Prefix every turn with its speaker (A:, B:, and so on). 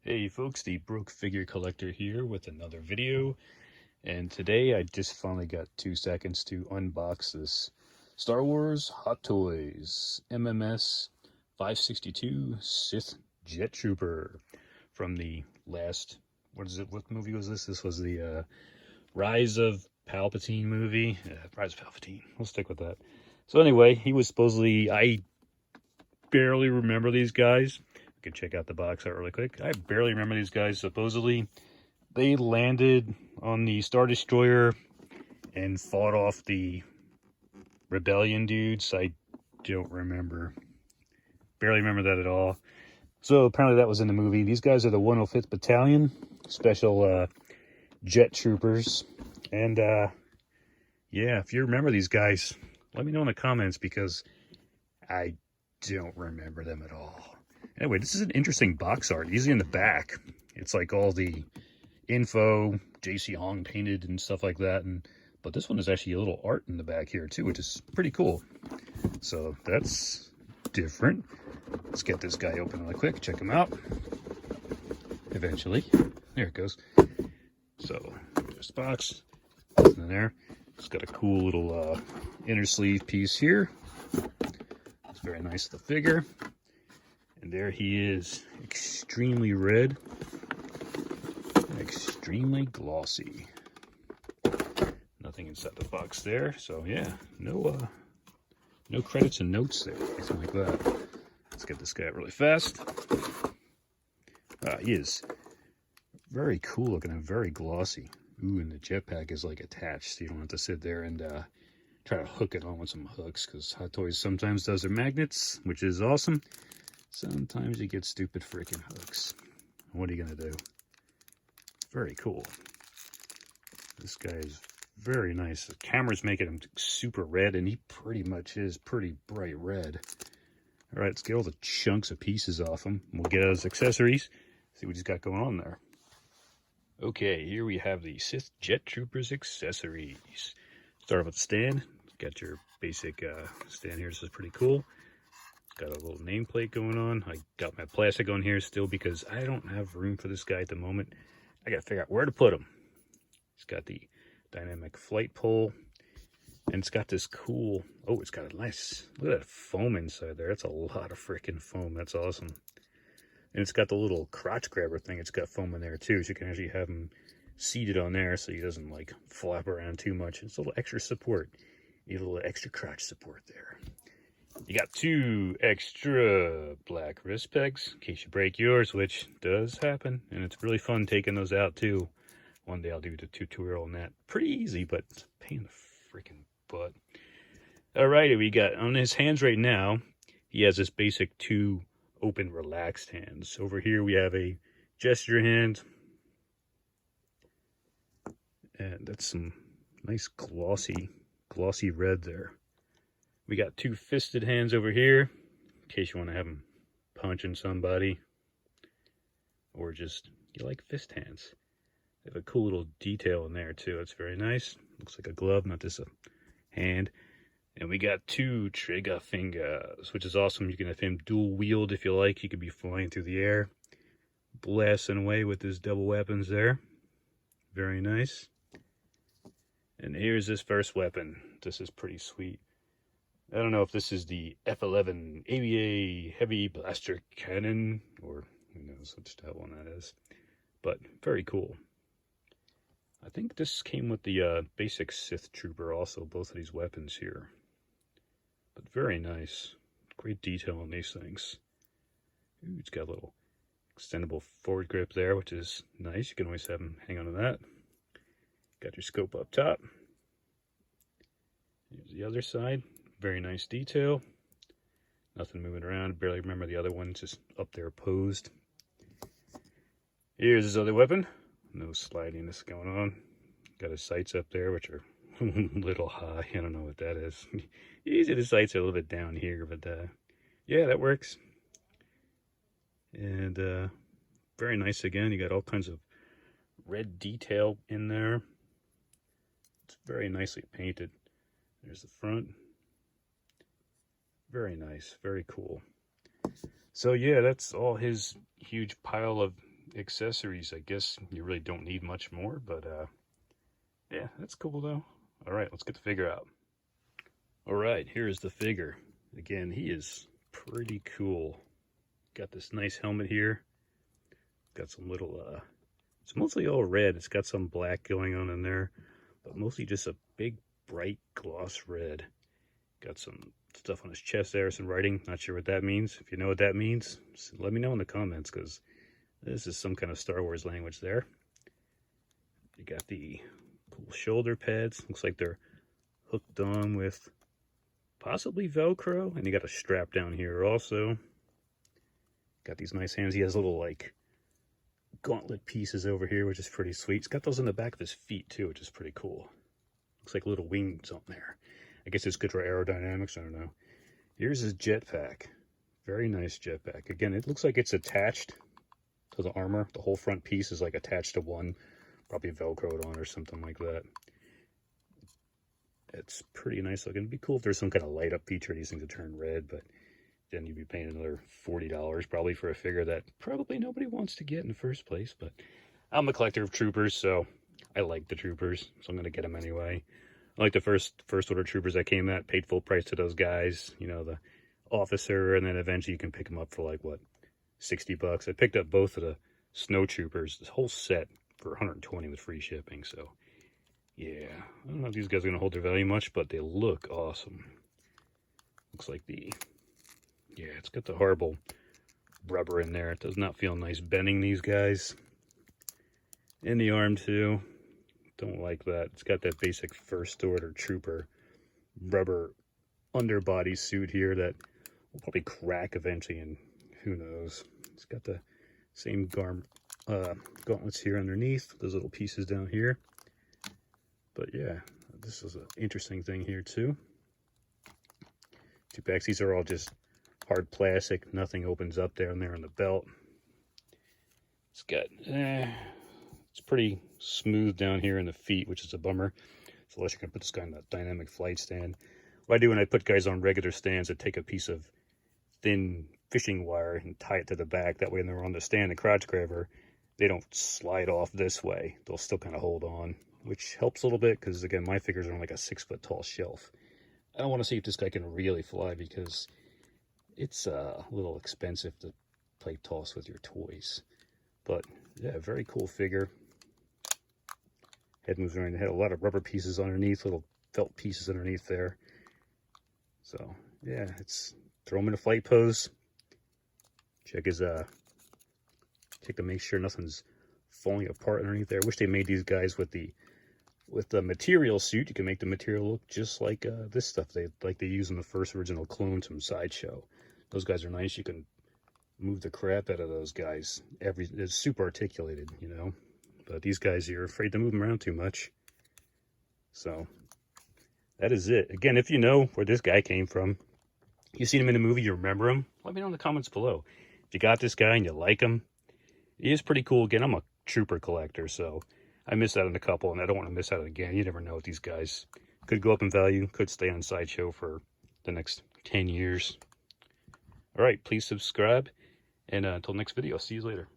A: Hey folks, the Broke Figure Collector here with another video, and today I just finally got 2 seconds to unbox this Star Wars Hot Toys MMS562 Sith Jet Trooper from the last, what movie was this? This was the Rise of Palpatine movie. Rise of Palpatine, we'll stick with that. So anyway, he was supposedly, I barely remember these guys. You can check out the box art really quick. I barely remember these guys. Supposedly, they landed on the Star Destroyer and fought off the rebellion dudes. I don't remember. Barely remember that at all. So apparently that was in the movie. These guys are the 105th Battalion, special jet troopers. And yeah, if you remember these guys, let me know in the comments because I don't remember them at all. Anyway, this is an interesting box art. Usually in the back, it's like all the info, J.C. Hong painted and stuff like that. But this one is actually a little art in the back here too, which is pretty cool. So that's different. Let's get this guy open really quick. Check him out. Eventually. There it goes. So there's the box. Nothing in there. It's got a cool little inner sleeve piece here. It's very nice, the figure. And there he is, extremely red, extremely glossy. Nothing inside the box there, so yeah, no credits and notes there, anything like that. Let's get this guy out really fast. He is very cool looking and very glossy. Ooh, and the jetpack is like attached, so you don't have to sit there and try to hook it on with some hooks, because Hot Toys sometimes does their magnets, which is awesome. Sometimes you get stupid freaking hooks. What are you going to do? Very cool. This guy is very nice. The camera's making him super red, and he pretty much is pretty bright red. All right, let's get all the chunks of pieces off him. We'll get out his accessories, see what he's got going on there. Okay, here we have the Sith Jet Troopers accessories. Start off with the stand. Got your basic stand here. This is pretty cool. Got a little nameplate going on. I got my plastic on here still because I don't have room for this guy at the moment. I gotta figure out where to put him. It's got the dynamic flight pole, and it's got this cool, oh, it's got a nice, look at that foam inside there. That's a lot of freaking foam. That's awesome. And it's got the little crotch grabber thing. It's got foam in there too, so you can actually have him seated on there so he doesn't like flap around too much. It's a little extra support. You need a little extra crotch support there. You got 2 extra black wrist pegs in case you break yours, which does happen. And it's really fun taking those out too. One day I'll do the tutorial on that. Pretty easy, but it's a pain in the freaking butt. Alrighty, we got on his hands right now, he has this basic 2 open, relaxed hands. Over here we have a gesture hand. And that's some nice glossy red there. We got 2 fisted hands over here, in case you want to have them punching somebody. Or just, you like fist hands. They have a cool little detail in there too. It's very nice. Looks like a glove, not just a hand. And we got 2 trigger fingers, which is awesome. You can have him dual wield if you like. He could be flying through the air, blasting away with his double weapons there. Very nice. And here's his first weapon. This is pretty sweet. I don't know if this is the F11 AVA Heavy Blaster Cannon, or who knows which that one that is. But very cool. I think this came with the basic Sith Trooper also, both of these weapons here. But very nice. Great detail on these things. Ooh, it's got a little extendable forward grip there, which is nice. You can always have them hang on to that. Got your scope up top. Here's the other side. Very nice detail. Nothing moving around. Barely remember the other one, just up there posed. Here's his other weapon. No slidiness going on. Got his sights up there, which are a little high. I don't know what that is. Usually the sights are a little bit down here, but yeah, that works. And very nice again. You got all kinds of red detail in there. It's very nicely painted. There's the front. Very nice, very cool. So yeah, that's all his huge pile of accessories, I guess you really don't need much more, but yeah, that's cool though. All right, let's get the figure out. All right, here is the figure. Again, he is pretty cool. Got this nice helmet here. Got some little, it's mostly all red. It's got some black going on in there, but mostly just a big, bright gloss red. Got some stuff on his chest there, some writing. Not sure what that means. If you know what that means, let me know in the comments, because this is some kind of Star Wars language there. You got the cool shoulder pads. Looks like they're hooked on with possibly Velcro. And you got a strap down here also. Got these nice hands. He has little like gauntlet pieces over here, which is pretty sweet. He's got those on the back of his feet too, which is pretty cool. Looks like little wings on there. I guess it's good for aerodynamics. I don't know. Here's his jetpack. Very nice jetpack. Again, it looks like it's attached to the armor. The whole front piece is like attached to one, probably Velcroed on or something like that. It's pretty nice looking. It'd be cool if there's some kind of light up feature. These things would turn red, but then you'd be paying another $40 probably for a figure that probably nobody wants to get in the first place. But I'm a collector of troopers, so I like the troopers, so I'm gonna get them anyway. I like the first order troopers that came at, paid full price to those guys, you know, the officer, and then eventually you can pick them up for like what, $60. I picked up both of the snow troopers, this whole set, for 120 with free shipping. So yeah, I don't know if these guys are gonna hold their value much, but they look awesome. Looks like yeah, it's got the horrible rubber in there. It does not feel nice bending these guys. In the arm too. Don't like that. It's got that basic first order trooper rubber underbody suit here that will probably crack eventually, and who knows. It's got the same gauntlets here underneath, those little pieces down here. But yeah, this is an interesting thing here too. Two packs. These are all just hard plastic. Nothing opens up down there on the belt. It's got, it's pretty smooth down here in the feet, which is a bummer. So unless you're gonna put this guy on a dynamic flight stand. What I do when I put guys on regular stands, I take a piece of thin fishing wire and tie it to the back. That way when they're on the stand, the crotch grabber, they don't slide off this way. They'll still kind of hold on, which helps a little bit because, again, my figures are on like a 6-foot tall shelf. I don't want to see if this guy can really fly because it's a little expensive to play toss with your toys. But yeah, very cool figure. Head moves around the head. A lot of rubber pieces underneath, little felt pieces underneath there. So yeah, it's throw him in a flight pose. Check his check to make sure nothing's falling apart underneath there. I wish they made these guys with the material suit. You can make the material look just like this stuff they use in the first original clones from Sideshow. Those guys are nice. You can move the crap out of those guys. It's super articulated, you know. But these guys, you're afraid to move them around too much. So that is it. Again, if you know where this guy came from, you've seen him in a movie, you remember him, let me know in the comments below. If you got this guy and you like him, he is pretty cool. Again, I'm a trooper collector, so I missed out on a couple, and I don't want to miss out again. You never know with these guys. Could go up in value, could stay on Sideshow for the next 10 years. All right, please subscribe, and until next video, I'll see you later.